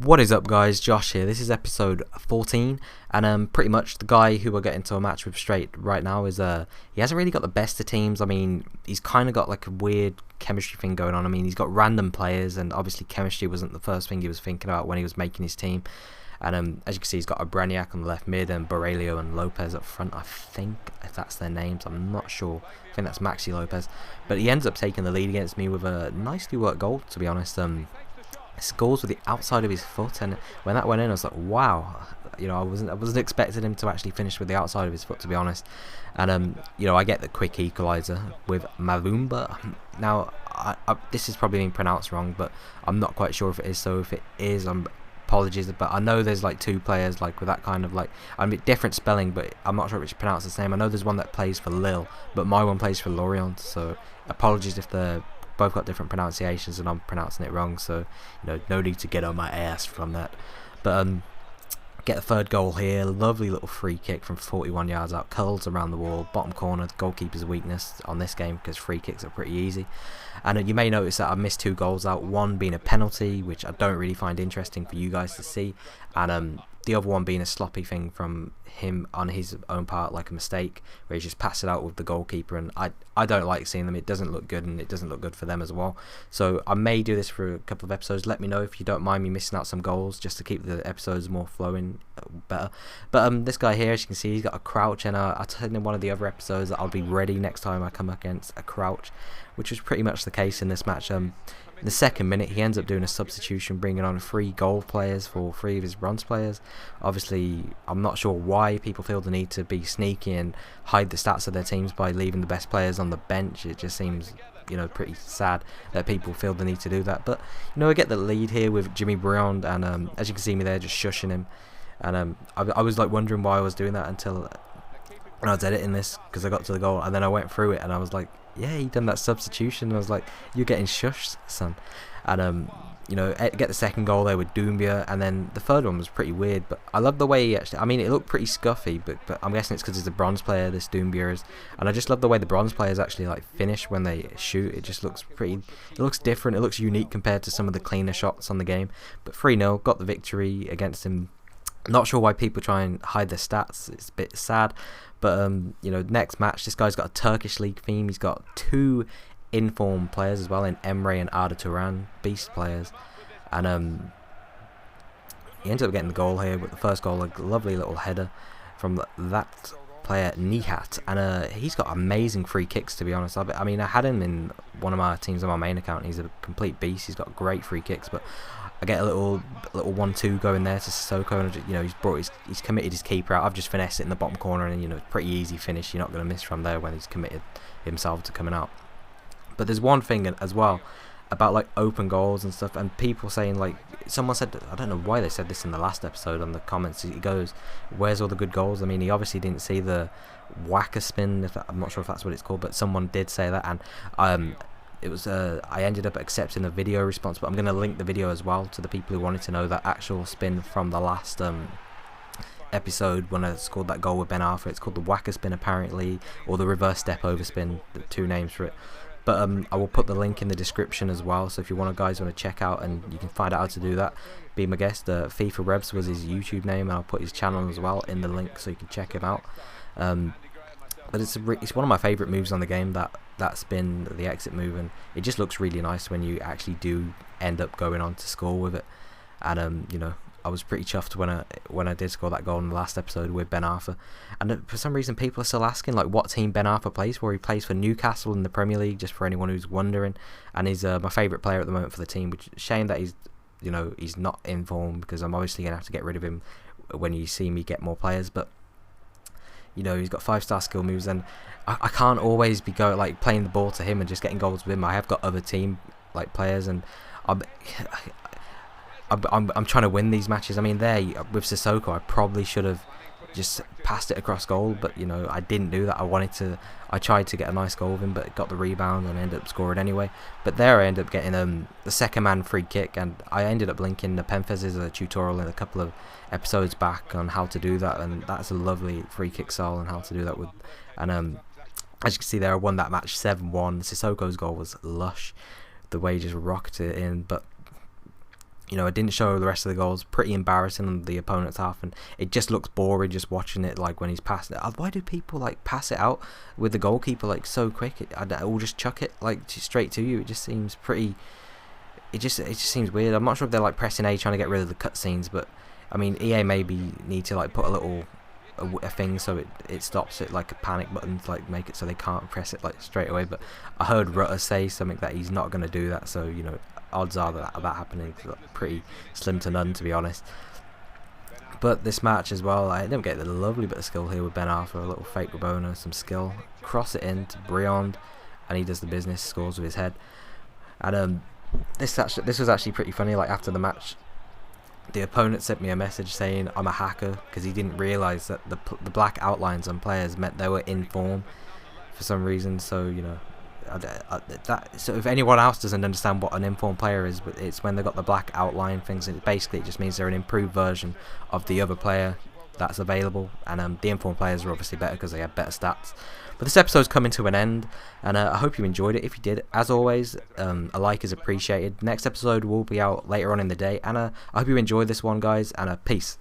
What is up, guys? Josh here. This is episode 14, and pretty much the guy who we'll get into a match with straight right now is he hasn't really got the best of teams. I mean, he's kind of got like a weird chemistry thing going on. I mean, he's got random players, and obviously chemistry wasn't the first thing he was thinking about when he was making his team. And as you can see, he's got Abraniak on the left mid and Borrelio and Lopez up front. I think if that's their names, I'm not sure. I think that's Maxi Lopez. But he ends up taking the lead against me with a nicely worked goal, to be honest. Scores with the outside of his foot, and when that went in, I was like, wow. You know, I wasn't expecting him to actually finish with the outside of his foot, to be honest. And you know, I get the quick equaliser with Malumba. Now, this is probably being pronounced wrong, but I'm not quite sure if it is. So if it is, apologies, but I know there's like two players like with that kind of like, I mean, different spelling, but I'm not sure if it's pronounced the same. I know there's one that plays for Lille, but my one plays for Lorient, so apologies if they're both got different pronunciations and I'm pronouncing it wrong, so you know, no need to get on my ass from that. But get the third goal here. Lovely little free kick from 41 yards out, curls around the wall, bottom corner. The goalkeeper's weakness on this game because free kicks are pretty easy. And you may notice that I missed two goals out, one being a penalty, which I don't really find interesting for you guys to see, and the other one being a sloppy thing from him on his own part, like a mistake where he just passed it out with the goalkeeper, and I don't like seeing them. It doesn't look good, and it doesn't look good for them as well. So I may do this for a couple of episodes. Let me know if you don't mind me missing out some goals, just to keep the episodes more flowing better. But this guy here, as you can see, he's got a crouch, and I told in one of the other episodes that I'll be ready next time I come against a crouch, which was pretty much the case in this match. In the second minute, he ends up doing a substitution, bringing on 3 gold players for 3 of his bronze players. Obviously, I'm not sure why people feel the need to be sneaky and hide the stats of their teams by leaving the best players on the bench. It just seems, you know, pretty sad that people feel the need to do that. But you know, I get the lead here with Jimmy Briand, and as you can see me there, just shushing him. And I was like wondering why I was doing that until when I was editing this, because I got to the goal, and then I went through it, and I was like, yeah, he done that substitution. And I was like, you're getting shushed, son. And you know, get the second goal there with Doumbia, and then the third one was pretty weird, but I love the way he actually, I mean, it looked pretty scuffy, but I'm guessing it's because he's a bronze player, this Doumbia is, and I just love the way the bronze players actually like finish when they shoot. It just looks pretty, it looks different, it looks unique compared to some of the cleaner shots on the game. But 3-0, got the victory against him. Not sure why people try and hide their stats, it's a bit sad. But you know, next match, this guy's got a Turkish league theme. He's got 2 informed players as well in Emre and Arda Turan, beast players. And he ends up getting the goal here with the first goal, a lovely little header from that player Nihat, and he's got amazing free kicks, to be honest. I mean, I had him in one of my teams on my main account. He's a complete beast. He's got great free kicks, but I get a little 1-2 going there to Sissoko, and you know, he's committed his keeper out. I've just finessed it in the bottom corner, and you know, pretty easy finish. You're not going to miss from there when he's committed himself to coming out. But there's one thing as well about like open goals and stuff, and people saying, like, someone said, I don't know why they said this in the last episode on the comments, he goes, where's all the good goals? I mean, he obviously didn't see the whacker spin, I'm not sure if that's what it's called, but someone did say that, and it was I ended up accepting the video response, but I'm going to link the video as well to the people who wanted to know that actual spin from the last episode when I scored that goal with Ben Arthur. It's called the whacker spin apparently, or the reverse step over spin, the 2 names for it. But I will put the link in the description as well, so if you guys want to check out and you can find out how to do that, be my guest. FIFA Rebs was his YouTube name, and I'll put his channel as well in the link so you can check him out. But it's one of my favourite moves on the game, that spin, the exit move, and it just looks really nice when you actually do end up going on to score with it. And you know, I was pretty chuffed when I did score that goal in the last episode with Ben Arthur. And for some reason, people are still asking like what team Ben Arthur plays for. He plays for Newcastle in the Premier League, just for anyone who's wondering. And he's my favourite player at the moment for the team. Which shame that he's not in form, because I'm obviously gonna have to get rid of him when you see me get more players. But you know, he's got 5-star skill moves, and I can't always be playing the ball to him and just getting goals with him. I have got other team like players, and I'm trying to win these matches. I mean, there with Sissoko, I probably should have just passed it across goal, but you know, I didn't do that. I tried to get a nice goal with him, but got the rebound and ended up scoring anyway. But there I ended up getting the second man free kick, and I ended up linking the Penfez's tutorial in a couple of episodes back on how to do that, and that's a lovely free kick style and how to do that with. And as you can see there, I won that match 7-1. Sissoko's goal was lush, the way he just rocketed it in. But You know, it didn't show the rest of the goals. Pretty embarrassing on the opponent's half, and it just looks boring just watching it. Like when he's passing it, why do people like pass it out with the goalkeeper like so quick? Or just chuck it like straight to you. It just seems pretty. It just seems weird. I'm not sure if they're like pressing A trying to get rid of the cutscenes, but I mean EA maybe need to like put a little a thing so it stops it, like a panic button to like make it so they can't press it like straight away. But I heard Rutter say something that he's not going to do that, so you know, odds are that happening pretty slim to none, to be honest. But this match as well, I don't get the lovely bit of skill here with Ben Arthur, a little fake Rabona, some skill, cross it in to Briand, and he does the business, scores with his head. And this was actually pretty funny. Like after the match, the opponent sent me a message saying I'm a hacker because he didn't realise that the black outlines on players meant they were in form for some reason. So you know, so if anyone else doesn't understand what an informed player is, but it's when they've got the black outline things. It basically just means they're an improved version of the other player that's available, and the informed players are obviously better because they have better stats. But this episode's coming to an end, and I hope you enjoyed it. If you did, as always, a like is appreciated. Next episode will be out later on in the day, and I hope you enjoyed this one, guys, and peace.